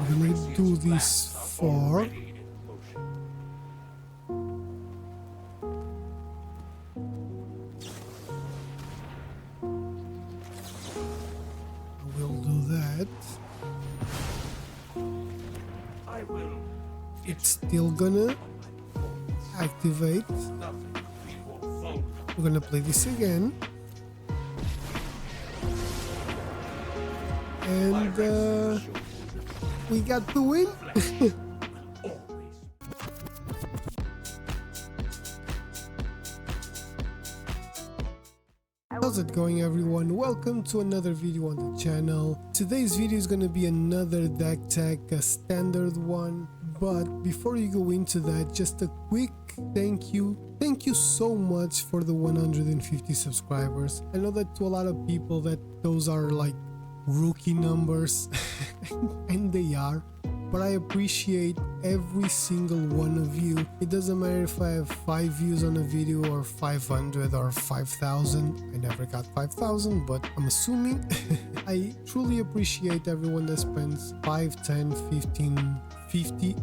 I'm gonna do this for... We'll do that. It's still gonna activate. We're gonna play this again. And we got the win. How's it going, everyone? Welcome to another video on the channel. Today's video is going to be another deck tech, a standard one. But before you go into that, just a quick thank you. Thank you so much for the 150 subscribers. I know that to a lot of people that those are like rookie numbers and they are, but I appreciate every single one of you. It doesn't matter if I have 5 views on a video or 500 or 5,000. I never got 5,000, but I'm assuming. I truly appreciate everyone that spends 5, 10, 15, 50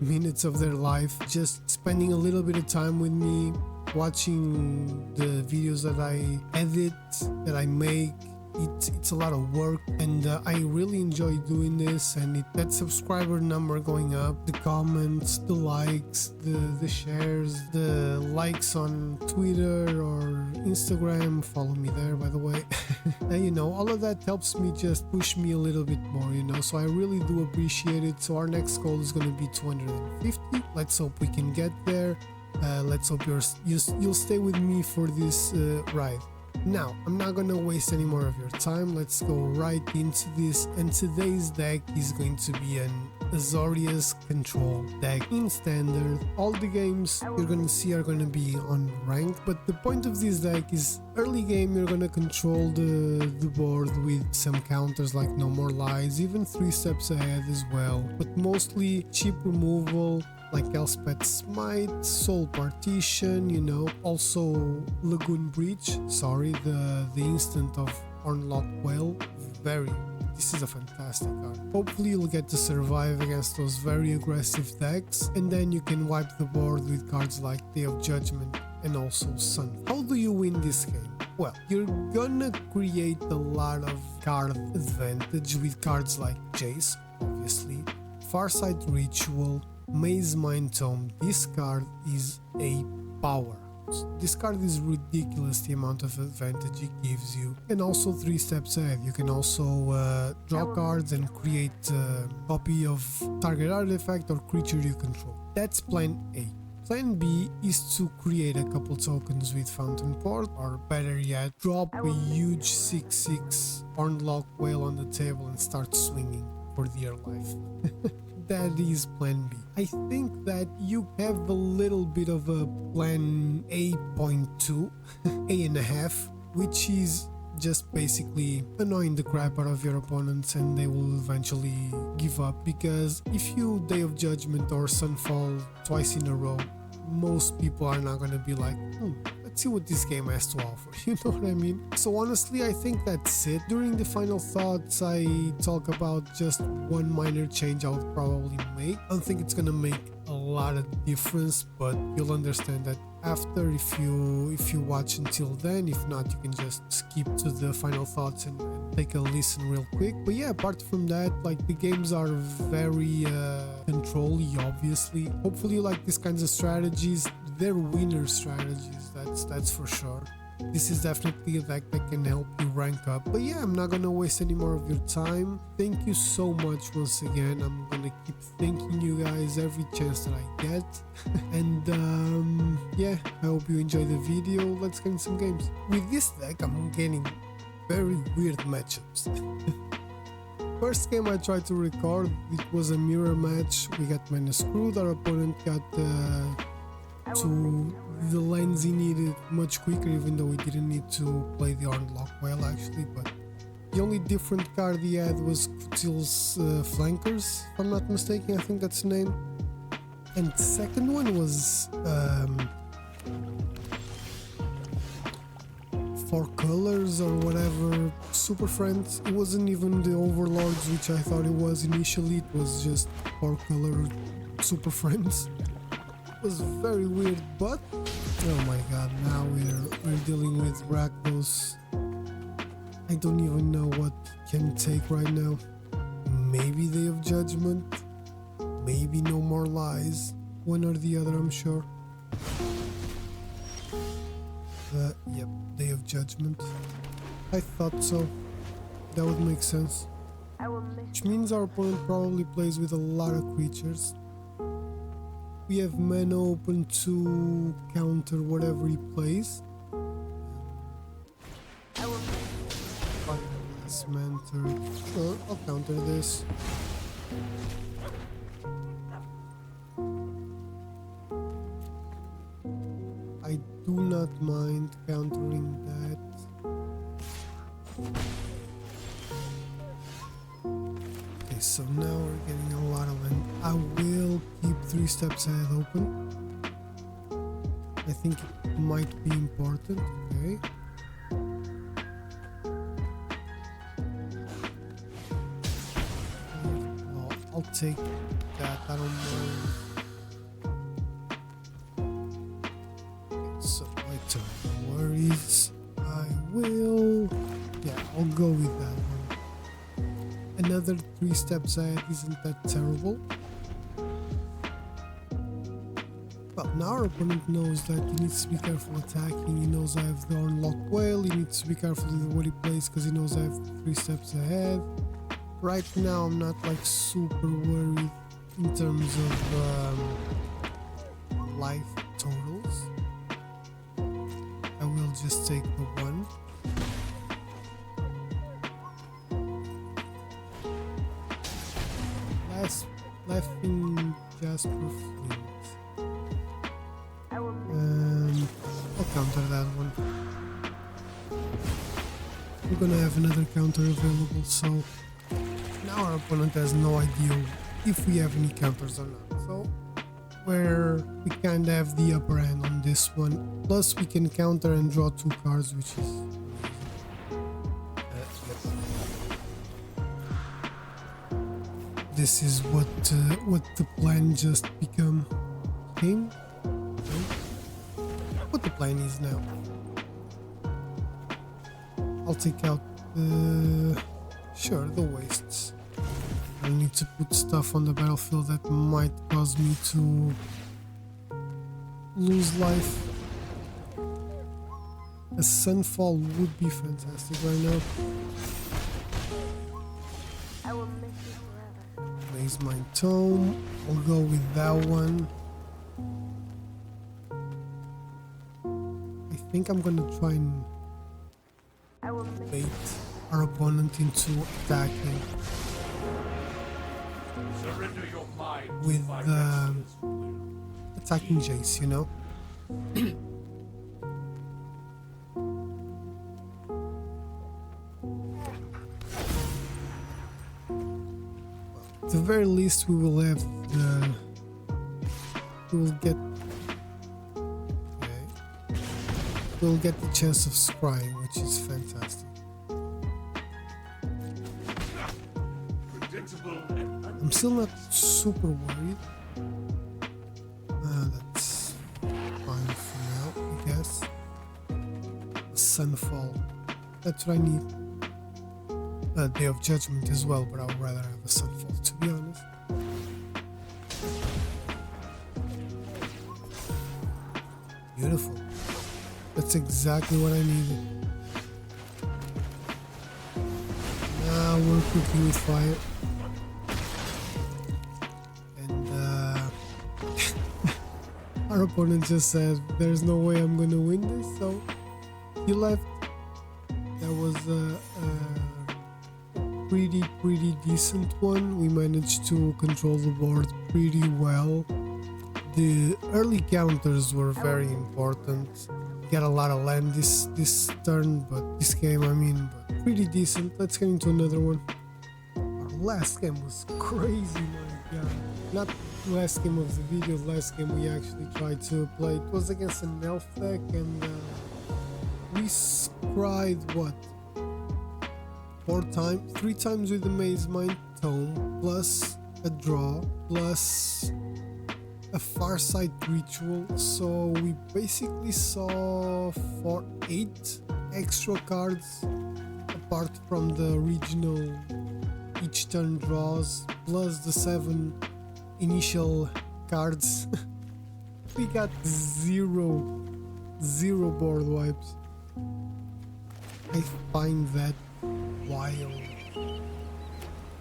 minutes of their life just spending a little bit of time with me, watching the videos that I edit, that I make. It's a lot of work, and I really enjoy doing this, and that subscriber number going up, the comments, the likes, the shares, the likes on Twitter or Instagram, follow me there by the way. And, you know, all of that helps me just push me a little bit more, you know, so I really do appreciate it. So our next goal is going to be 250. Let's hope we can get there. Let's hope you'll stay with me for this ride. Now, I'm not gonna waste any more of your time. Let's go right into this, and today's deck is going to be an Azorius Control deck in standard. All the games you're gonna see are gonna be on rank, but the point of this deck is early game you're gonna control the board with some counters like No More Lies, even 3 steps ahead as well, but mostly chip removal like Elspeth's Smite, Soul Partition, you know, also Lagoon Breach, sorry, the instant of Unlock Whale, this is a fantastic card. Hopefully you'll get to survive against those very aggressive decks, and then you can wipe the board with cards like Day of Judgment and also Sun. How do you win this game? Well, you're gonna create a lot of card advantage with cards like Jace, obviously, Farsight Ritual, Maze Mind Tome. This card is a power. This card is ridiculous, the amount of advantage it gives you. And also 3 steps ahead. You can also draw cards and create a copy of target artifact or creature you control. That's plan A. Plan B is to create a couple tokens with Fountain Port, or better yet, drop a huge 6/6 Unlock Whale on the table and start swinging for dear life. That is plan B. I think that you have a little bit of a plan A.2, A.5, which is just basically annoying the crap out of your opponents, and they will eventually give up, because if you Day of Judgment or Sunfall twice in a row, most people are not going to be like, let's see what this game has to offer, you know what I mean? So honestly, I think that's it. During the final thoughts, I talk about just one minor change I would probably make. I don't think it's gonna make a lot of difference, but you'll understand that after if you watch until then. If not, you can just skip to the final thoughts and take a listen real quick. But yeah, apart from that, like, the games are very control-y, obviously. Hopefully you like these kinds of strategies. They're winner strategies, that's for sure. This is definitely a deck that can help you rank up. But yeah, I'm not gonna waste any more of your time. Thank you so much once again. I'm gonna keep thanking you guys every chance that I get. And yeah, I hope you enjoy the video. Let's get in some games. With this deck, I'm getting very weird matchups. First game I tried to record, it was a mirror match. We got mana screwed. Our opponent got to the lanes he needed much quicker, even though he didn't need to play the Unlock Whale actually. But the only different card he had was Kutil's Flankers, if I'm not mistaken. I think that's the name. And the second one was for colors or whatever super friends. It wasn't even the overlords, which I thought it was initially. It was just 4 color super friends. It was very weird, but oh my god, now we're dealing with Rakdos. I don't even know what can take right now. Maybe Day of Judgment, maybe No More Lies, one or the other, I'm sure. Yep, Day of Judgment. I thought so. That would make sense. Which means our opponent probably plays with a lot of creatures. We have mana open to counter whatever he plays. Mentor. Sure, I'll counter this. I do not mind countering that. Okay, so now we're getting a lot of land. I will keep 3 steps ahead open. I think it might be important. Okay. I'll take that, I don't mind. Okay, so my turn. No worries. I will... Yeah, I'll go with that one. Another 3 steps ahead isn't that terrible. Well, now our opponent knows that he needs to be careful attacking. He knows I have the unlocked whale. He needs to be careful with what he plays because he knows I have 3 steps ahead. Right now I'm not like super worried in terms of life totals. I will just take the 1. Last thing, Jasper Flint. I'll counter that one. We're gonna have another counter available, so now our opponent has no idea if we have any counters or not. So we kind of have the upper hand on this one. Plus we can counter and draw 2 cards, which is this is what the plan just became. What the plan is now. I'll take out the wastes. I need to put stuff on the battlefield that might cause me to lose life. A Sunfall would be fantastic right now. I will miss you forever. Raise my tome. I'll go with that one. I think I'm gonna try and bait our opponent into attacking with attacking Jace, you know. At the very least, we will have we'll get the chance of scrying, which is fantastic. I'm still not super worried. That's fine for now, I guess. Sunfall. That's what I need. Day of Judgment as well, but I would rather have a Sunfall, to be honest. Beautiful. That's exactly what I needed. Now we're cooking with fire. Our opponent just said, there's no way I'm gonna win this, so he left. That was a pretty decent one. We managed to control the board pretty well. The early counters were very important. Got a lot of land this turn, but this game, I mean, but pretty decent. Let's get into another one. Our last game was crazy, my god. Not last game of the video, last game we actually tried to play. It was against an elf deck, and we scried what? 3 times with the Maze Mind Tome, plus a draw, plus a Farsight Ritual. So we basically saw 8 extra cards apart from the regional each turn draws, plus the 7 initial cards. We got zero board wipes. I find that wild.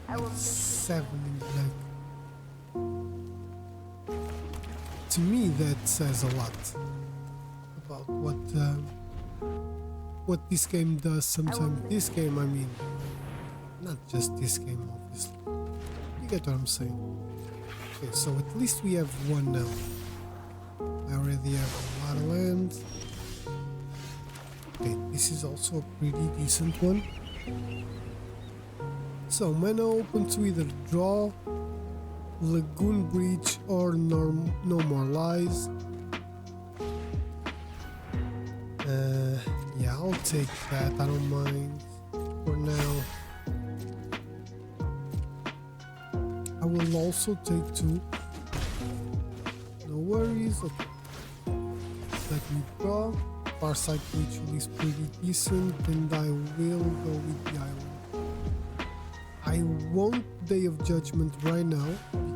I will 7 in the deck. To me, that says a lot about what this game does. Sometimes this game, I mean, not just this game, obviously. You get what I'm saying. Okay, so at least we have one now. I already have a lot of land. Okay, this is also a pretty decent one. So mana open to either draw, Lagoon Breach, or No More Lies. Yeah, I'll take that, I don't mind for now. I will also take 2. No worries. Okay. Let me draw. Farsight Ritual is pretty decent, and I will go with the island. I want Day of Judgment right now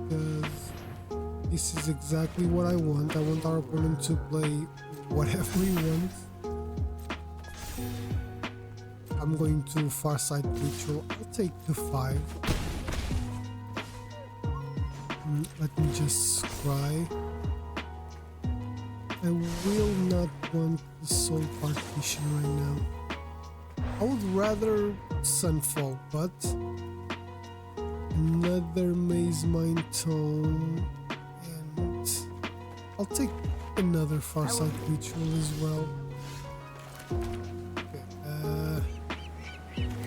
because this is exactly what I want. I want our opponent to play whatever he wants. I'm going to Farsight Ritual. I'll take the 5. Let me just scry. I will not want the Soul Partition right now. I would rather Sunfall, but another Maze Mind Tome, and I'll take another Farsight Ritual as well. Okay,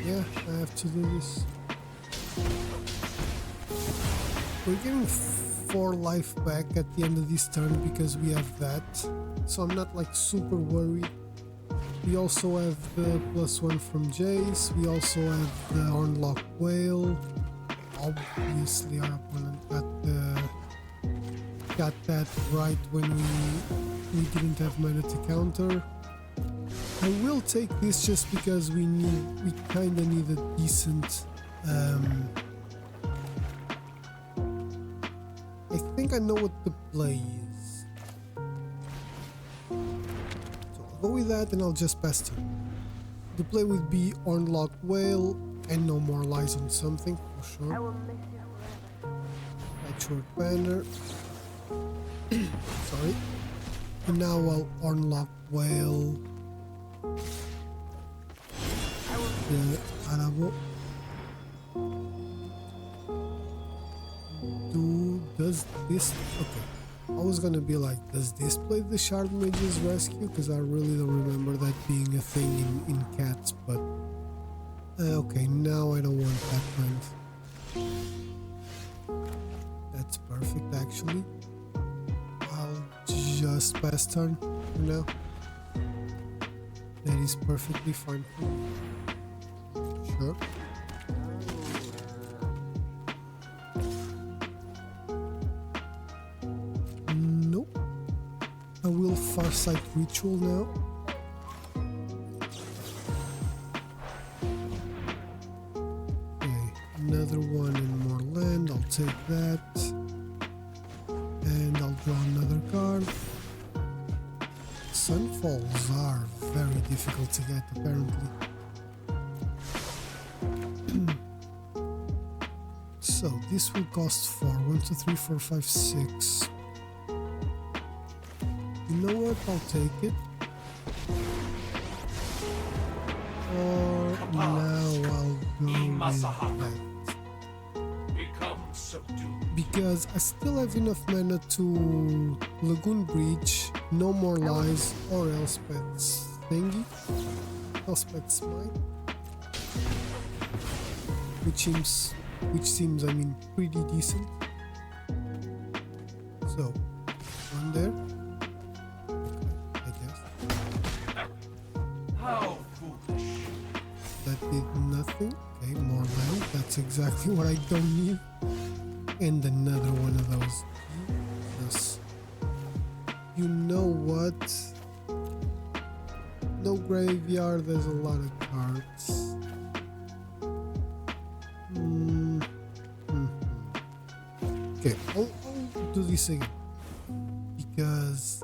yeah, I have to do this. We're getting 4 life back at the end of this turn because we have that, so I'm not like super worried. We also have the +1 from Jace, we also have the Hornlock Whale. Obviously our opponent got that right when we didn't have mana to counter. I will take this just because we kinda need a decent I think I know what the play is. So I'll go with that and I'll just pass turn. The play would be Hornlock Whale and No More Lies on something for sure. I will miss you forever. Right short banner. Sorry. And now I'll Hornlock Whale. The Arabo. Does this... Okay. I was gonna be like, does this play the Shard Mage's Rescue? Because I really don't remember that being a thing in cats, but... okay, now I don't want that kind. That's perfect, actually. I'll just pass turn for now. That is perfectly fine for me. Sure. Nope. I will Farsight Ritual now. Okay, another one and more land. I'll take that. And I'll draw another card. Sunfalls are very difficult to get, apparently. So this will cost 4. 1, 2, 3, 4, 5, 6. You know what? I'll take it. Or now I'll go with that. Because I still have enough mana to Lagoon Breach, No More Lies, or Elspeth's thingy. Elspeth's Smite. Which seems, I mean, pretty decent. So, one there. Okay, I guess. nothing. Okay, more land. That's exactly what I don't need. And another one of those. Yes. You know what? No graveyard. There's a lot of cards. Okay, I'll do this again. Because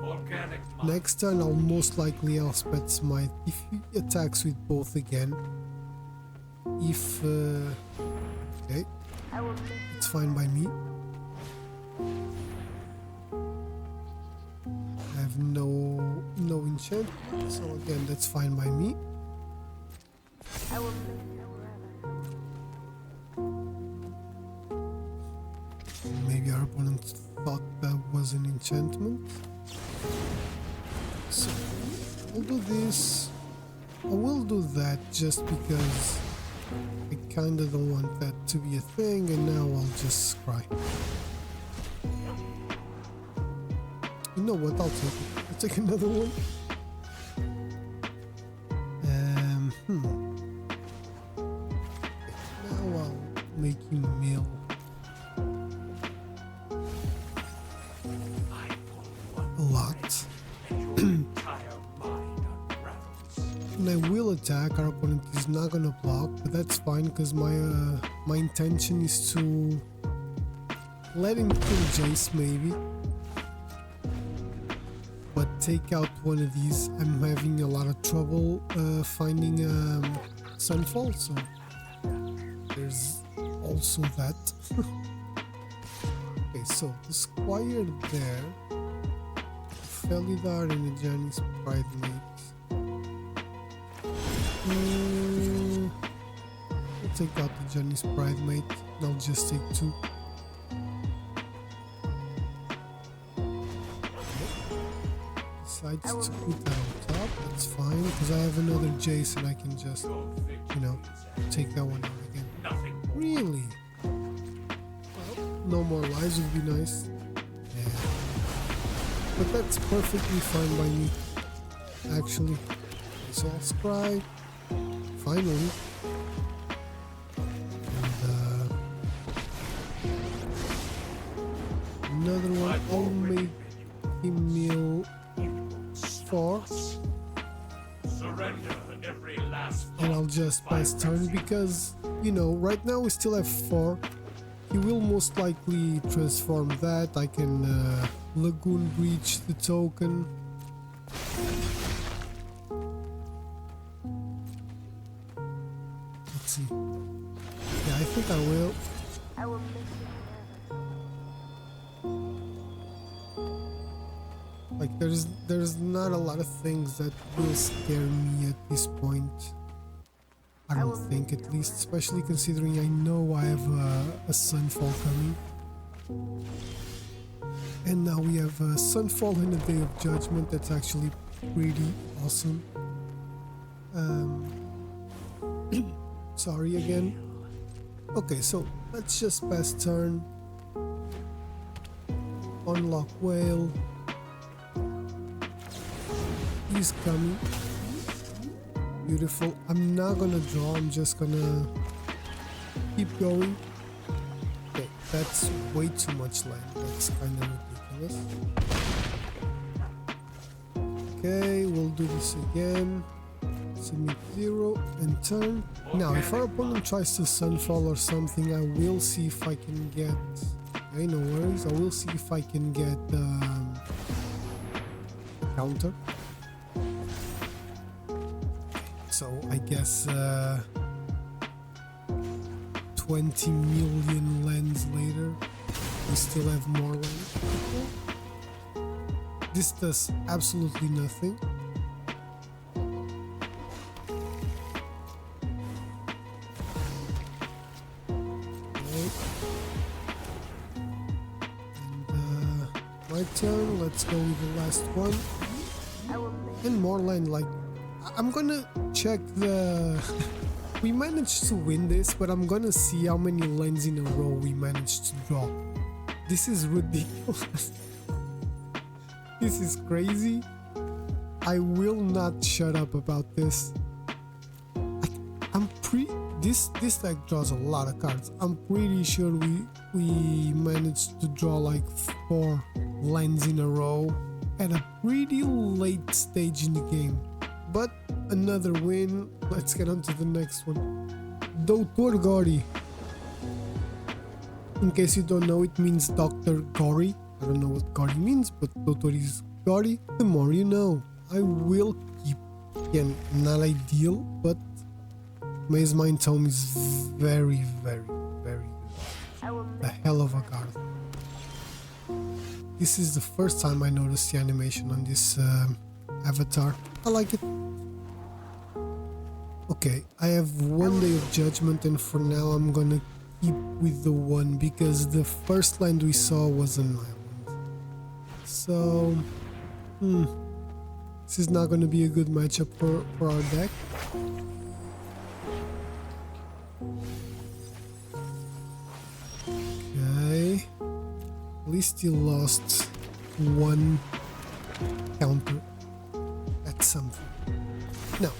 next turn I'll most likely Elspeth Smite if he attacks with both again. If okay, it's fine by me. I have no enchantment, so again that's fine by me. I will miss you forever. Maybe our opponent thought that was an enchantment. So I'll do this. I will do that just because I kinda don't want that to be a thing, and now I'll just cry. You know what? I'll take it. I'll take another one. Now I'll make you mill. A lot. And I will attack. Our opponent is not gonna block, but that's fine because my intention is to let him kill Jace maybe, but take out one of these. I'm having a lot of trouble finding Sunfall, so there's also that. Okay, so the Squire there, Felidar and the Janis Bridemaid. I'll take out the Janis Bridemaid, and I'll just take 2. Decides to put that on top, that's fine, because I have another Jace and I can just, you know, take that one out again. Really? Well, no more lives would be nice. Yeah. But that's perfectly fine by me, actually. So I'll scry. Finally. And another one. I'll make him kneel 4. And I'll just pass turn because, you know, right now we still have 4. He will most likely transform that. I can Lagoon Breach the token. Let's see. Yeah, I think I will. I will miss you forever. Like there's not a lot of things that will scare me at this point. I don't think, at least, especially considering I know I have a Sunfall coming. And now we have a Sunfall and a Day of Judgment. That's actually pretty awesome. Sorry again. Okay, so let's just pass turn. Unlock Whale. He's coming. Beautiful. I'm not gonna draw, I'm just gonna keep going. Okay, that's way too much land. That's kind of ridiculous. Okay, we'll do this again. Submit 0 and turn. Now, if our opponent tries to Sunfall or something, I will see if I can get... Okay, no worries. I will see if I can get counter. So I guess 20 million lands later, we still have more land. This does absolutely nothing. Okay. And my turn. Let's go with the last one. And more land, like I'm gonna check the... We managed to win this, but I'm gonna see how many lands in a row we managed to draw. This is ridiculous. This is crazy. I will not shut up about this. this deck draws a lot of cards. I'm pretty sure we managed to draw like 4 lands in a row at a pretty late stage in the game. But another win. Let's get on to the next one. Dr. Gory. In case you don't know, it means Dr. Gory. I don't know what Gory means, but Dr. is Gory. The more you know. I will keep, again, not ideal, but Maze Mind Tome is very, very, very good. A hell of a card. This is the first time I noticed the animation on this avatar. I like it. Okay, I have 1 Day of Judgment, and for now I'm gonna keep with the 1 because the first land we saw was an island. So, this is not gonna be a good matchup for our deck. Okay, at least he lost 1 counter. That's something. Now,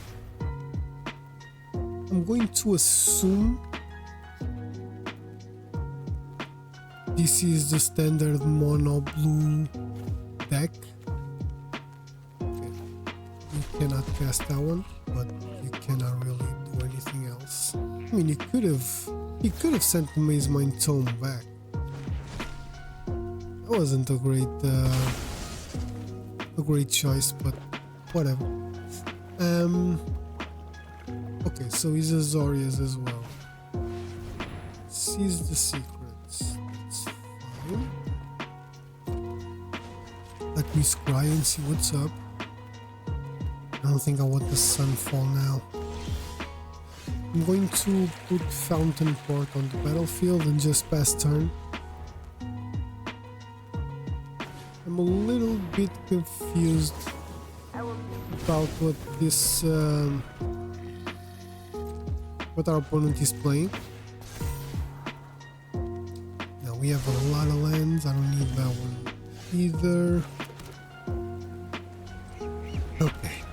I'm going to assume this is the standard mono blue deck. Okay. You cannot cast that one, but you cannot really do anything else. I mean, he could have sent the Maze Mind Tome back. That wasn't a great choice, but whatever. Okay, so he's Azorius as well. Sees the secrets. That's fine. Let me scry and see what's up. I don't think I want the Sunfall now. I'm going to put Fountain Port on the battlefield and just pass turn. I'm a little bit confused about what this what our opponent is playing. Now we have a lot of lands. I don't need that one either. Okay,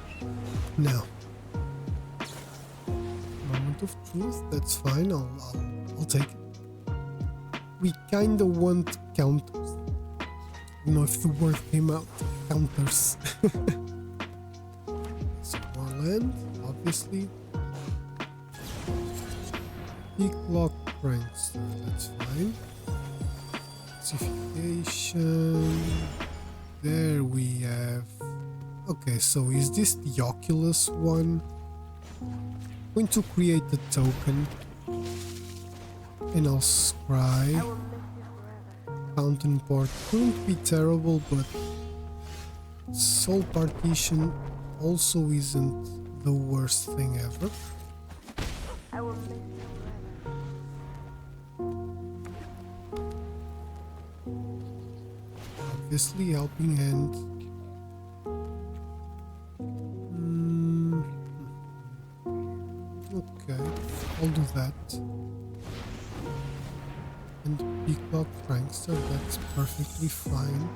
now moment of truth. That's fine. I'll take it. We kinda want counters. I don't know if the word came out. Counters. So more land, obviously. Decklist Prankster, that's fine. Classification. There we have. Okay, so is this the Oculus one? I'm going to create the token. And I'll scry. Fountain Port couldn't be terrible, but Soul Partition also isn't the worst thing ever. Obviously, Helping Hand. Okay, I'll do that. And Decklist Prankster, that's perfectly fine.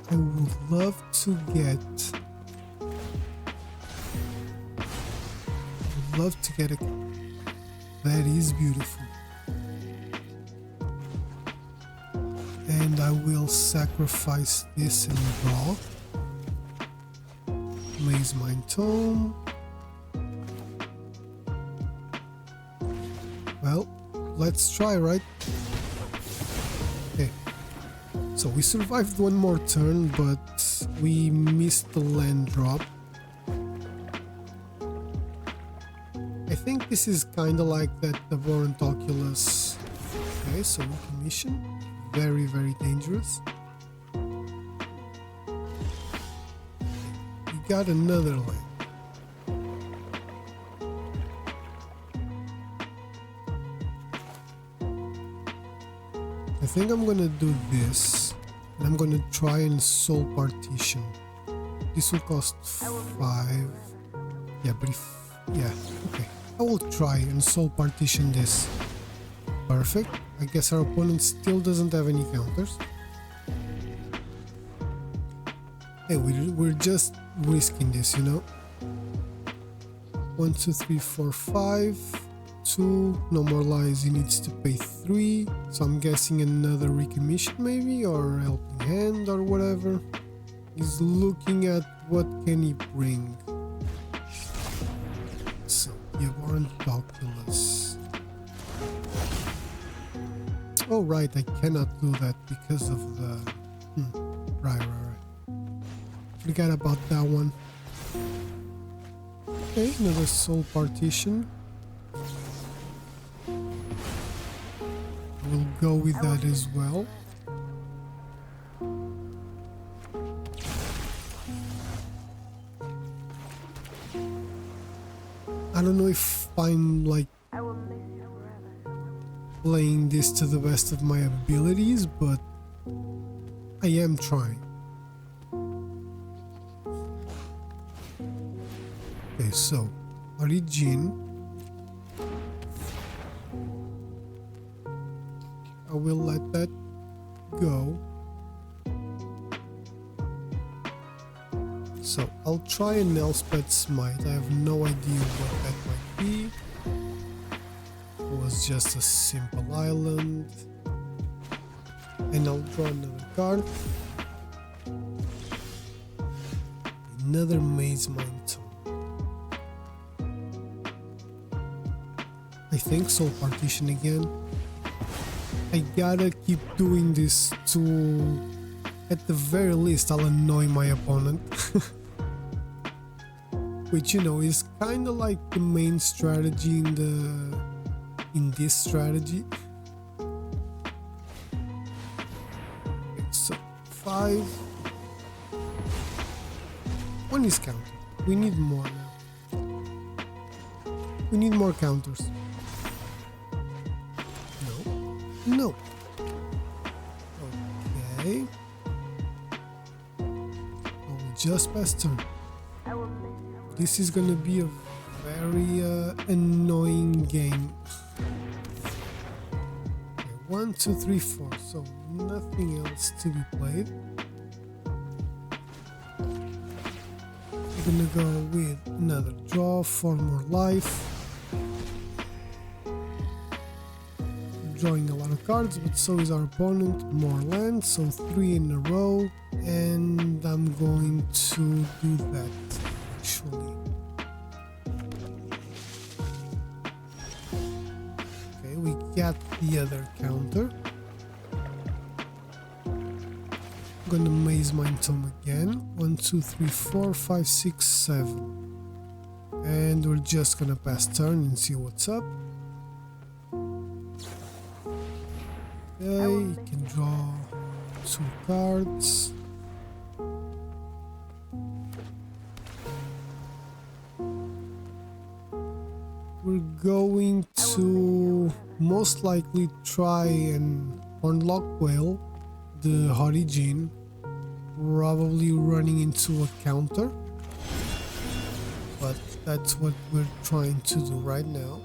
I would love to get a. That is beautiful. And I will sacrifice this and draw. Maze Mind Tome. Well, let's try, right? Okay. So we survived one more turn, but we missed the land drop. I think this is kind of like that Abhorrent Oculus. Okay, so Recognition. Very, very dangerous. We got another land. I think I'm gonna do this, and I'm gonna try and Soul Partition. This will cost 5. Yeah, but okay. I will try and Soul Partition this. Perfect. I guess our opponent still doesn't have any counters. Hey, we're just risking this, you know. 1, 2, 3, 4, 5. 2. No more lies, he needs to pay 3. So I'm guessing another recommission maybe, or helping hand or whatever. He's looking at what can he bring. So you aren't Oculus. Oh right, I cannot do that because of the right. Forgot about that one. Okay, another soul partition. We'll go with that as well. I don't know if I'm like I will miss you forever. playing this to the best of my abilities, but I am trying. Okay, so Origin. I will let that go. So I'll try an Elspeth Smite. I have no idea what that might be. It was just a simple island. And I'll draw another card. Another Maze Mind Tome. I think Soul Partition again. I gotta keep doing this to, at the very least, I'll annoy my opponent. Which, you know, is kind of like the main strategy in this strategy. Okay, so 5. 1 is counter. We need more now. We need more counters. No. Okay. Oh, we just passed turn. I will miss you. This is gonna be a very annoying game. Okay, 1, 2, 3, 4. So nothing else to be played. We're gonna go with another draw, 4 more life. Drawing a lot of cards, but so is our opponent. More land, so 3 in a row, and I'm going to do that actually. Okay, we got the other counter. I'm gonna Maze Mind Tome again. 1, 2, 3, 4, 5, 6, 7, and we're just gonna pass turn and see what's up. Okay, you can draw 2 cards. We're going to most likely try and unlock Whale, the Origin, probably running into a counter. But that's what we're trying to do right now.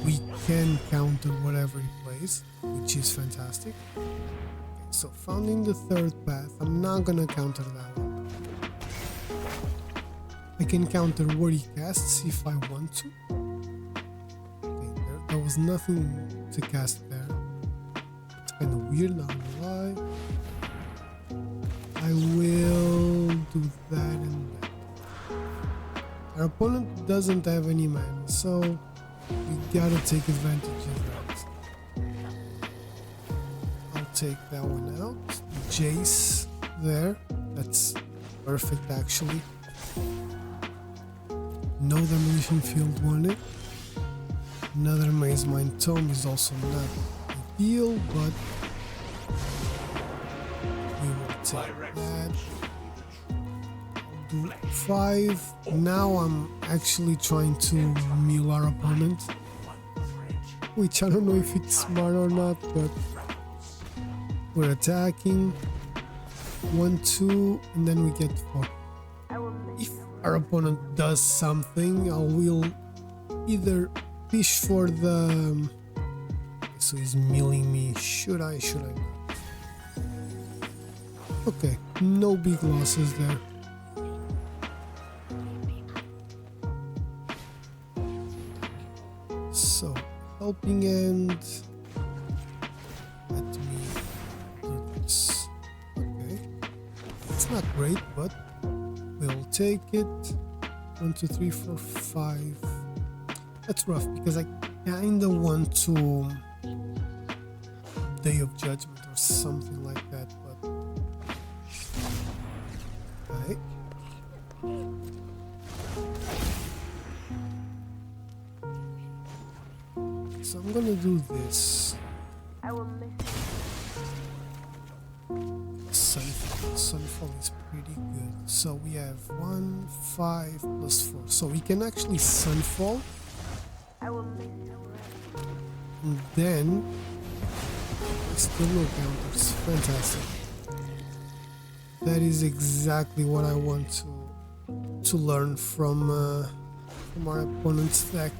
We can counter whatever he plays, which is fantastic. Okay, so founding the 3rd path, I'm not gonna counter that one. I can counter what he casts if I want to. Okay, there was nothing to cast there. It's kind of weird, not gonna lie. I will do that and that. Our opponent doesn't have any mana, so we gotta take advantage of that. I'll take that one out. Jace there. That's perfect actually. No demolition field wanted. Another Maze Mind Tome is also not ideal, but we will take that. Do 5. Now I'm actually trying to mill our opponent, which I don't know if it's smart or not, but we're attacking. 1, 2, and then we get 4. If our opponent does something, I will either fish for the... So he's milling me. Should I not? Okay, no big losses there. helping hand. Let me do this. Okay. It's not great, but we'll take it. 1, 2, 3, 4, 5. That's rough because I kinda want to Day of Judgment or something like that, but okay. So I'm gonna do this. I will miss Sunfall is pretty good. So we have 1, 5 plus 4. So we can actually Sunfall I will miss you forever. and then still no counters. Fantastic. That is exactly what I want to learn from our opponent's deck.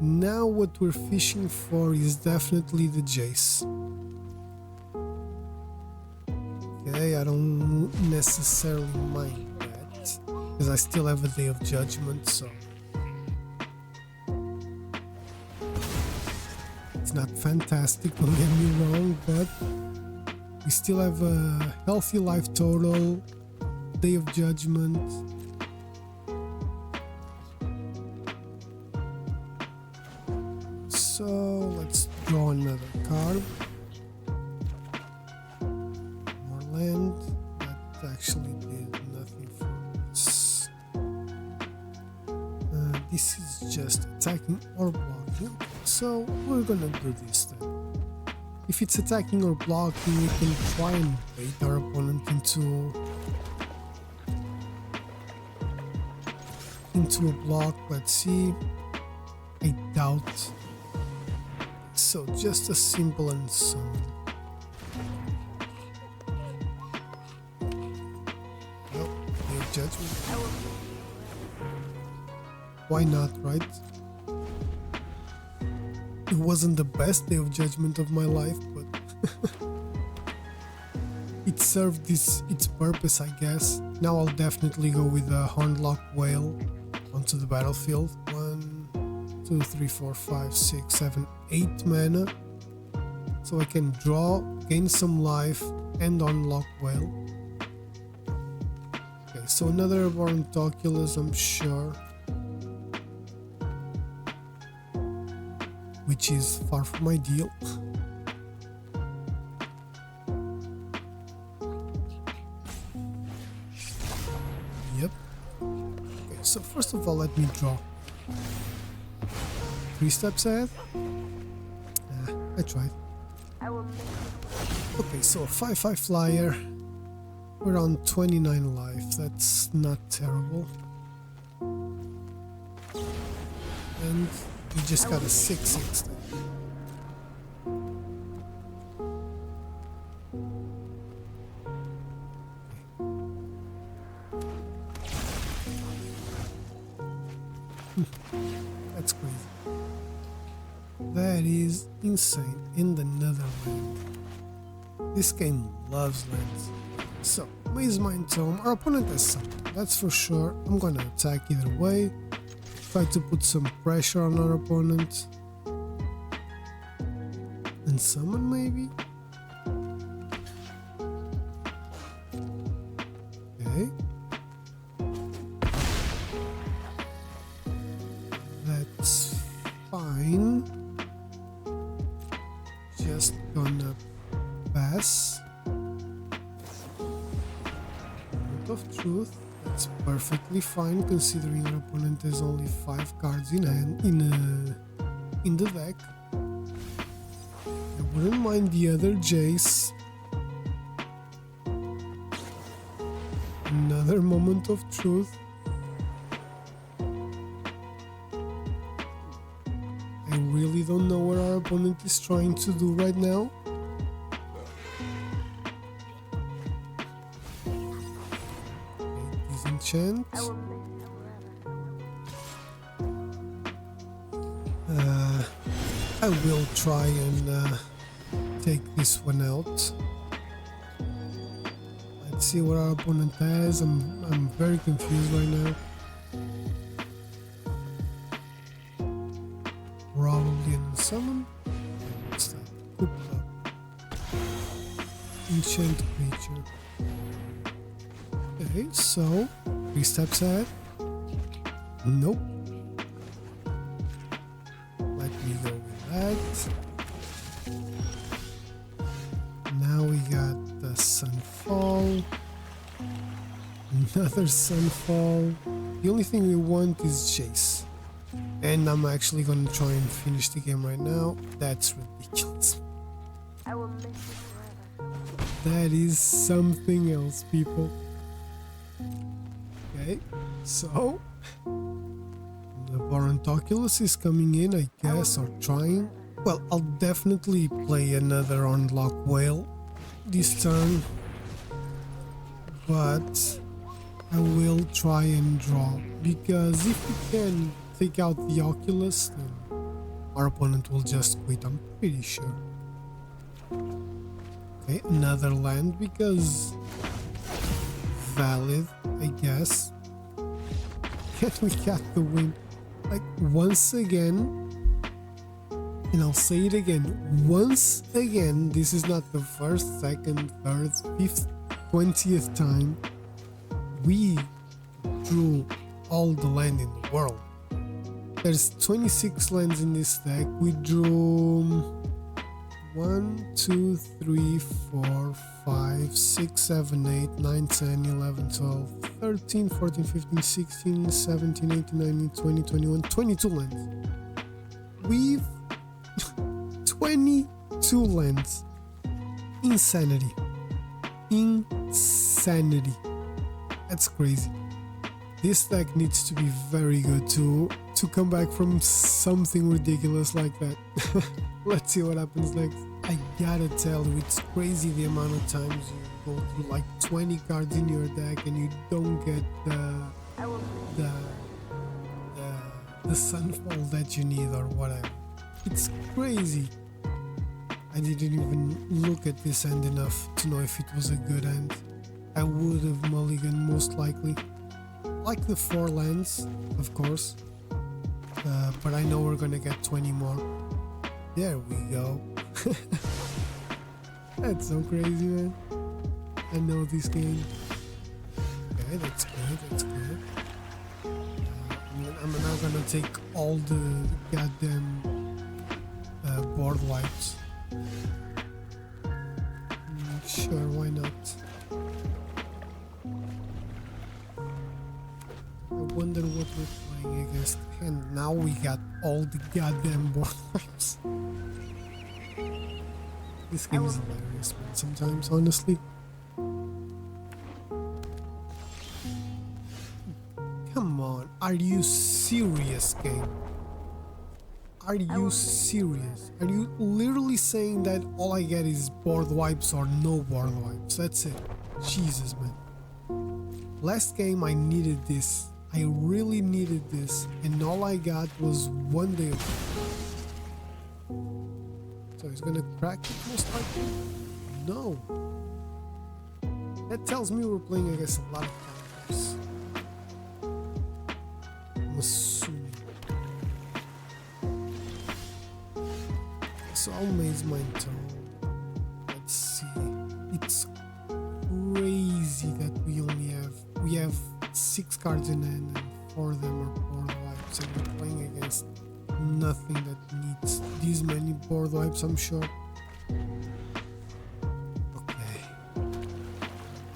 Now what we're fishing for is definitely the Jace. Okay, I don't necessarily mind that because I still have a Day of Judgment, so it's not fantastic, don't get me wrong, but we still have a healthy life total, Day of Judgment. So let's draw another card. More land. That actually did nothing for us. This is just attacking or blocking. So we're gonna do this then. If it's attacking or blocking, we can try and bait our opponent into a block. Let's see. I doubt. So just a simple and summon. Well, Day of Judgment. Why not, right? It wasn't the best Day of Judgment of my life, but it served its purpose, I guess. Now I'll definitely go with a Hornlock Whale onto the battlefield. 1, 2, 3, 4, 5, 6, 7, 8 mana. So I can draw, gain some life, and unlock Whale. Okay, so another Barontoculus, I'm sure. Which is far from ideal. Yep. Okay, so first of all, let me draw. 3 steps ahead. I tried. I will miss you. Okay, so a 5/5 flyer. We're on 29 life. That's not terrible. And we just got a 6/6 then. That's crazy. That is insane. In the Netherlands. This game loves lands. So, Maze Mind Tome. Our opponent has something, that's for sure. I'm gonna attack either way. Try to put some pressure on our opponent. And summon maybe? Okay. That's fine. Just gonna pass. Moment of Truth. That's perfectly fine considering our opponent has only 5 cards in hand in the deck. I wouldn't mind the other Jace. Another Moment of Truth. I really don't know what our opponent is trying to do right now. Disenchant. I will miss you forever. I will try and take this one out. Let's see what our opponent has. I'm very confused right now. Probably an summon. What's that? Kupla. Ancient creature. Okay, so 3 steps ahead. Nope. Let me go with that. Now we got the sunfall. Another sunfall. The only thing we want is chase. And I'm actually gonna try and finish the game right now. That's ridiculous. I will miss you forever. That is something else, people. Okay, so the Barontoculus is coming in, I guess, or trying. Well, I'll definitely play another Unlock Whale this turn, but I will try and draw, because if we can take out the Oculus, then our opponent will just quit, I'm pretty sure. Okay, another land, because valid, I guess. And we got the win. Like, once again, and I'll say it again, once again, this is not the first, second, third, fifth, 20th time we drew all the land in the world. There's 26 lands in this deck. We drew 1, 2, 3, 4, 5, 6, 7, 8, 9, 10, 11, 12, 13, 14, 15, 16, 17, 18, 19, 20, 21, 22 lands. We've 22 lands. Insanity. Insanity. That's crazy. This deck needs to be very good to come back from something ridiculous like that. Let's see what happens next. I gotta tell you, it's crazy the amount of times you go through like 20 cards in your deck and you don't get the sunfall that you need or whatever. It's crazy. I didn't even look at this end enough to know if it was a good end. I would have mulliganed most likely. Like the 4 lands, of course. But I know we're gonna get 20 more. There we go. That's so crazy, man. I know this game. Okay, that's good, that's good. I'm now gonna take all the goddamn board wipes. Sure, why not? I wonder what we're playing against. And now we got all the goddamn board wipes. This game is hilarious, man, sometimes, honestly. Come on, are you serious, game? Are you serious? Are you literally saying that all I get is board wipes or no board wipes? That's it. Jesus, man. Last game I needed this. I really needed this, and all I got was 1 day of it. So he's gonna crack it most likely? No. That tells me we're playing against a lot of counters. I'm assuming. So I'll maze mine turn. Let's see. It's crazy that we have 6 cards in hand and 4 of them are board wipes, and we're playing against nothing that needs these many board wipes, I'm sure. Okay.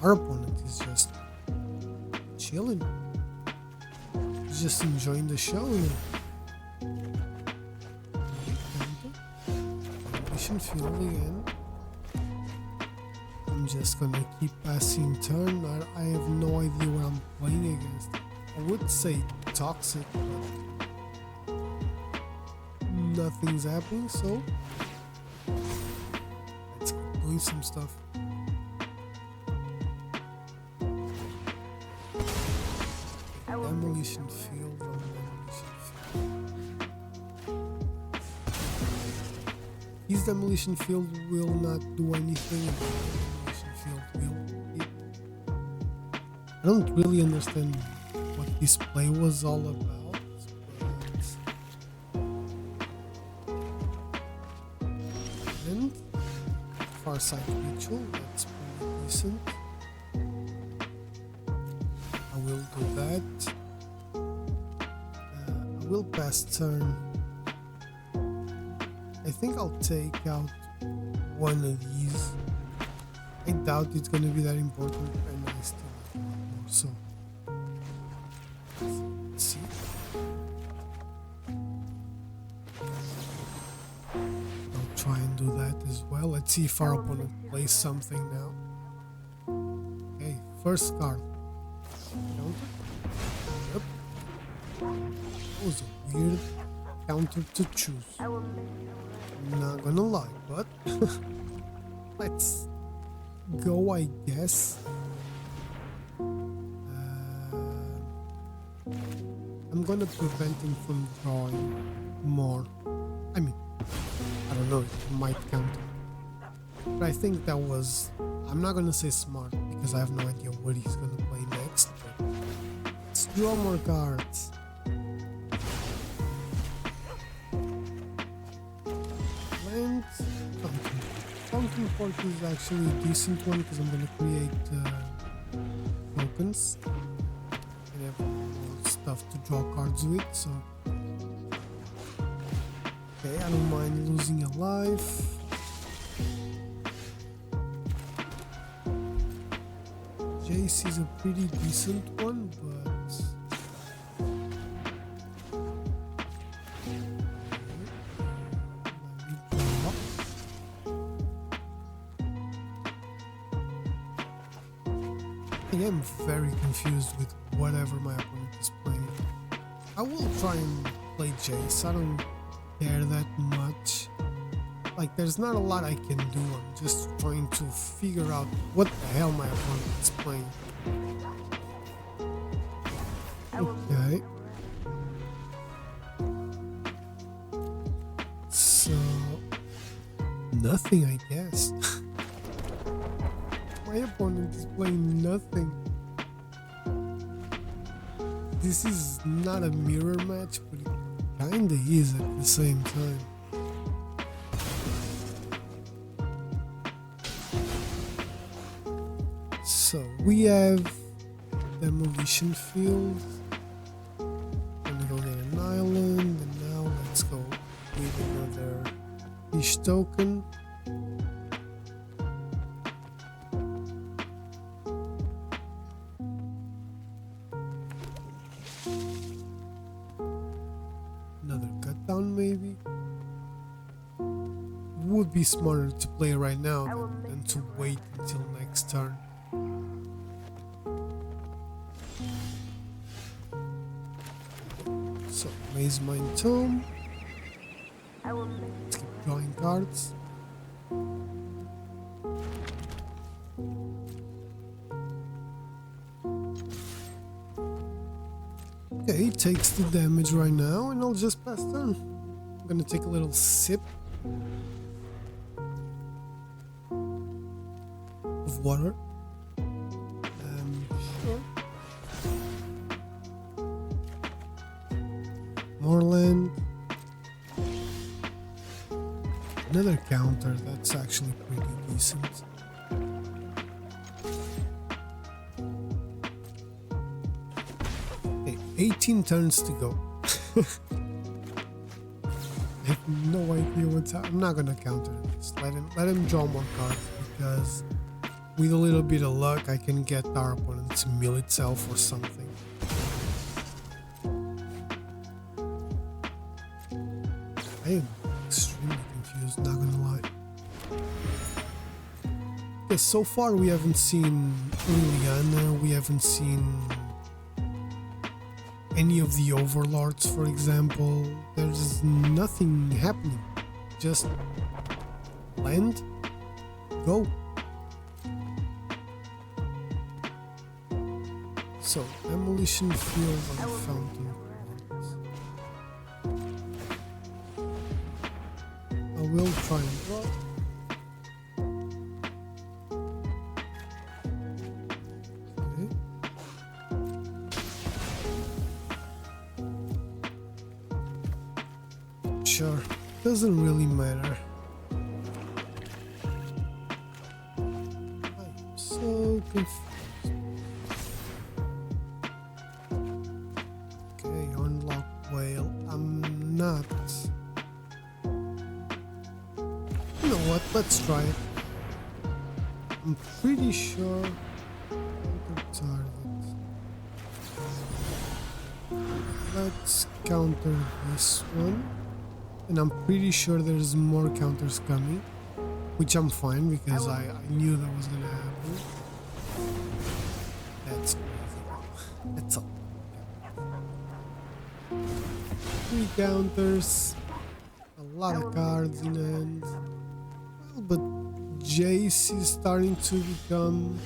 Our opponent is just chilling. He's just enjoying the show, you know. Mission field again. I'm just gonna keep passing turn. I have no idea what I'm playing against. I would say toxic, but nothing's happening, so let's keep doing some stuff. Demolition field on demolition field. His demolition field will not do anything. I don't really understand what this play was all about, but And far side ritual, that's pretty decent. I will do that. I will pass turn. I think I'll take out one of these. I doubt it's gonna be that important, and I still have a lot more, so let's see. I'll try and do that as well. Let's see if our opponent plays something now. Okay, first card. Counter? Yep. That was a weird counter to choose. I will miss you forever. Not gonna lie, but let's go, I guess. I'm gonna prevent him from drawing more. I mean, I don't know, it might counter. But I think that was, I'm not gonna say smart because I have no idea what he's gonna play next. But let's draw more cards. Land, Fountain Port is actually a decent one because I'm gonna create tokens. And have more stuff to draw cards with, so okay, I don't mind losing a life. Jace is a pretty decent one, but I am very confused with whatever my opponent is playing. I will try and play Jace. I don't care that much. Like, there's not a lot I can do. I'm just trying to figure out what the hell my opponent is playing. Okay. So, nothing, I guess. My opponent is playing nothing. This is not a mirror match, but it kinda is at the same time. So we have demolition field. And we're gonna get an island, and now let's go with another fish token. Another cut down maybe. Would be smarter to play right now than to wait until next turn. So raise my tomb. I will miss Let's keep drawing cards. Okay, he takes the damage right now, and I'll just pass turn. I'm gonna take a little sip of water. Sure. More land. Another counter, that's actually pretty decent. Okay, 18 turns to go. I have no idea what's happening. I'm not gonna counter this. Let him draw more cards, because with a little bit of luck I can get our opponent to mill itself or something. I am extremely confused, not gonna lie. Okay, so far we haven't seen Liliana, we haven't seen any of the overlords, for example. There's nothing happening. Just land, go. So, demolition field on the fountain. I will try and draw. Okay. Sure, doesn't really matter. so confused. Okay, unlock whale. I'm not. You know what? Let's try it. I'm pretty sure. Target. Let's counter this one. And I'm pretty sure there's more counters coming. Which I'm fine because I knew that was gonna happen. That's crazy. That's all. 3 counters. A lot of cards in hand. Well, but Jace is starting to become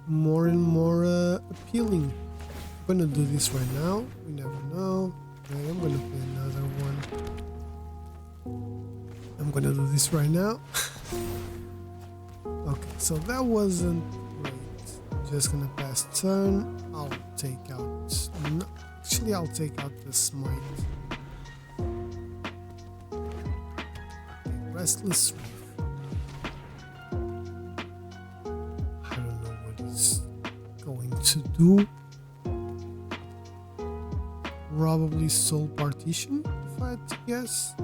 more and more appealing. I'm gonna do this right now. We never know. Okay, I'm gonna play another one. I'm gonna do this right now. Okay, so that wasn't great. Just gonna pass turn. I'll take out. No, actually, I'll take out the smite. Okay, restless reef. I don't know what he's going to do. Probably soul partition, if I had to guess.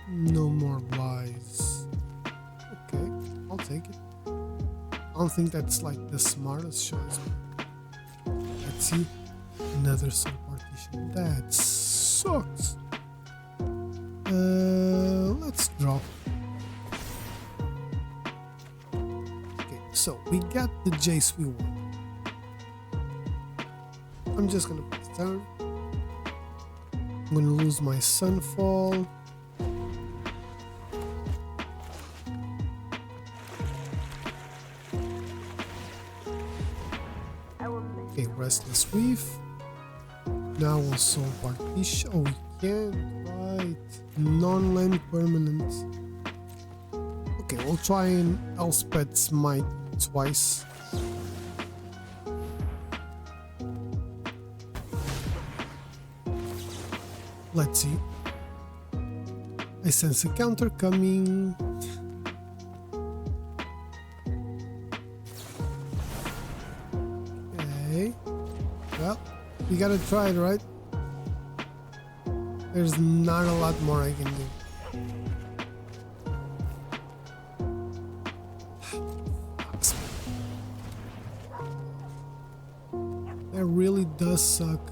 No more lies. Okay, I'll take it. I don't think that's like the smartest choice. Let's see. Another soul partition. That sucks. Let's drop. Okay, so we got the Jace we want. I'm just gonna pass turn. I'm gonna lose my Sunfall. Okay, Restless Reef. Now we'll soul partition. Oh, we can't. Right. Non-land permanent. Okay, we'll try and Elspeth Smite twice. Let's see. I sense a counter coming. Okay. Well, you gotta try it, right? There's not a lot more I can do. That really does suck.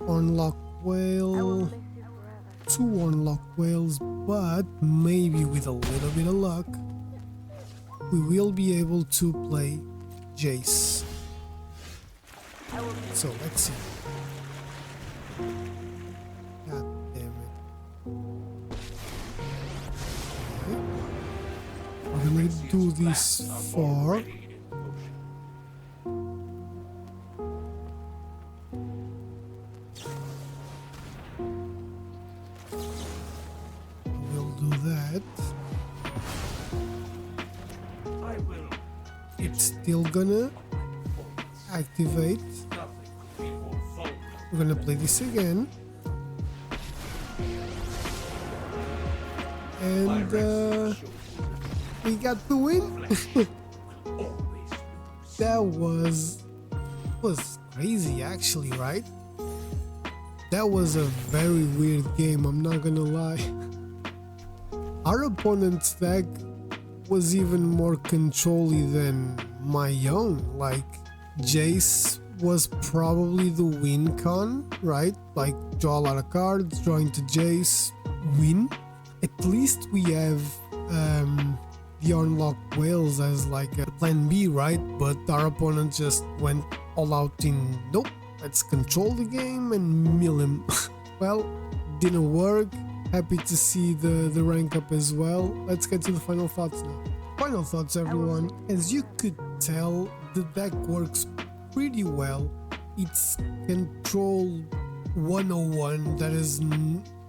Unlock whale. 2 unlock whales, but maybe with a little bit of luck, we will be able to play Jace. So let's see. God damn it. Okay. We're gonna do this for. It's still gonna activate. We're gonna play this again. And we got the win. That was crazy actually, right? That was a very weird game, I'm not gonna lie. Our opponent's deck was even more controlly than my own. Like, Jace was probably the win con, right? Like, draw a lot of cards, draw into Jace, win. At least we have the unlocked whales as like a plan B, right? But our opponent just went all out in, nope, let's control the game and mill him. Well, didn't work. Happy to see the rank up as well. Let's get to the final thoughts now. Final thoughts, everyone. As you could tell, the deck works pretty well. It's control 101.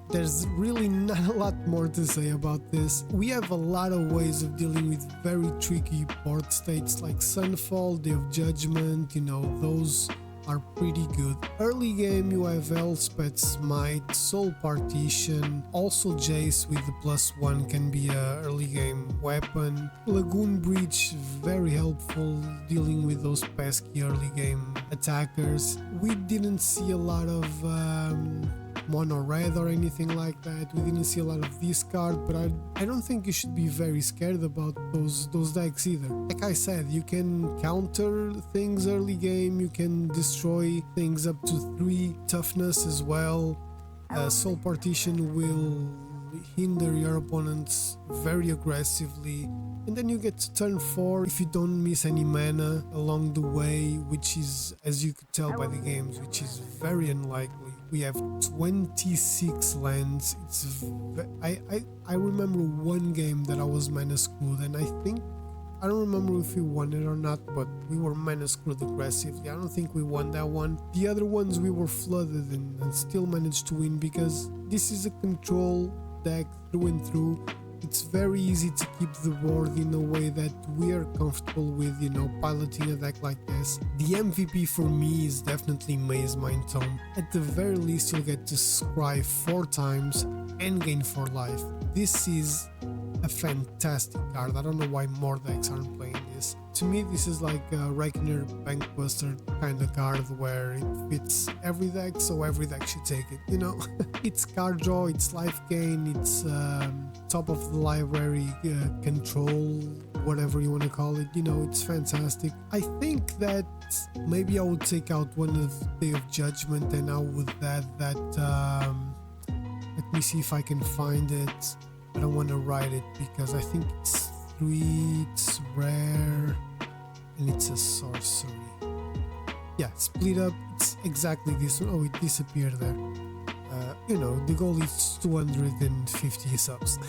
There's really not a lot more to say about this. We have a lot of ways of dealing with very tricky board states like Sunfall, Day of Judgment, you know, those are pretty good. Early game you have Elspeth's Smite, Soul Partition, also Jace with the +1 can be a early game weapon. Lagoon Breach, very helpful dealing with those pesky early game attackers. We didn't see a lot of mono red or anything like that. We didn't see a lot of this card, but I don't think you should be very scared about those decks either. Like I said, you can counter things early game, you can destroy things up to 3 toughness as well. Soul Partition will hinder your opponents very aggressively, and then you get to turn 4 if you don't miss any mana along the way, which is, as you could tell by the games, which is very unlikely. We have 26 lands. I remember one game that I was mana screwed, and I don't remember if we won it or not, but we were mana screwed aggressively. I don't think we won that one. The other ones we were flooded and still managed to win, because this is a control deck through and through. It's very easy to keep the board in a way that we are comfortable with, you know, piloting a deck like this. The MVP for me is definitely Maze Mind Tome. At the very least, you'll get to scry 4 times and gain 4 life. This is a fantastic card. I don't know why more decks aren't playing this. To me, this is like a Reckoner Bankbuster kind of card where it fits every deck, so every deck should take it, you know? It's card draw, it's life gain, it's top of the library control, whatever you want to call it, you know, it's fantastic. I think that maybe I would take out one of Day of Judgment, and I would add that, let me see if I can find it. I don't want to write it because I think it's 3, it's rare, and it's a sorcery. Yeah, split up, it's exactly this one. Oh, it disappeared there. You know, the goal is 250 subs.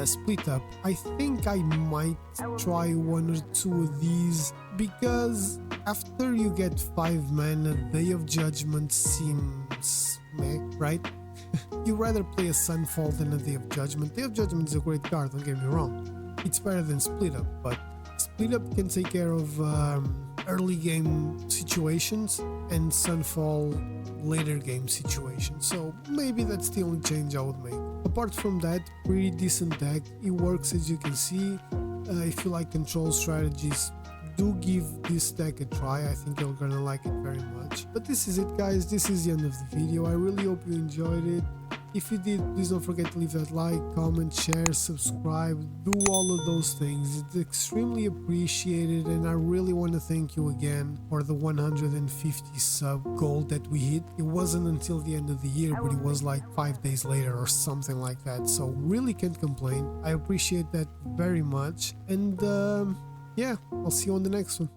Split up. I think I might try 1 or 2 of these, because after you get 5 mana, Day of Judgment seems meh, right? You rather play a Sunfall than a Day of Judgment. Day of Judgment is a great card, don't get me wrong. It's better than Split Up, but Split Up can take care of early game situations and Sunfall later game situations. So maybe that's the only change I would make. Apart from that, pretty decent deck. It works, as you can see. If you like control strategies, do give this deck a try. I think you're gonna like it very much. But this is it, guys. This is the end of the video. I really hope you enjoyed it. If you did, please don't forget to leave that like, comment, share, subscribe, do all of those things. It's extremely appreciated, and I really want to thank you again for the 150 sub goal that we hit. It wasn't until the end of the year, but it was like 5 days later or something like that, so really can't complain. I appreciate that very much, and yeah, I'll see you on the next one.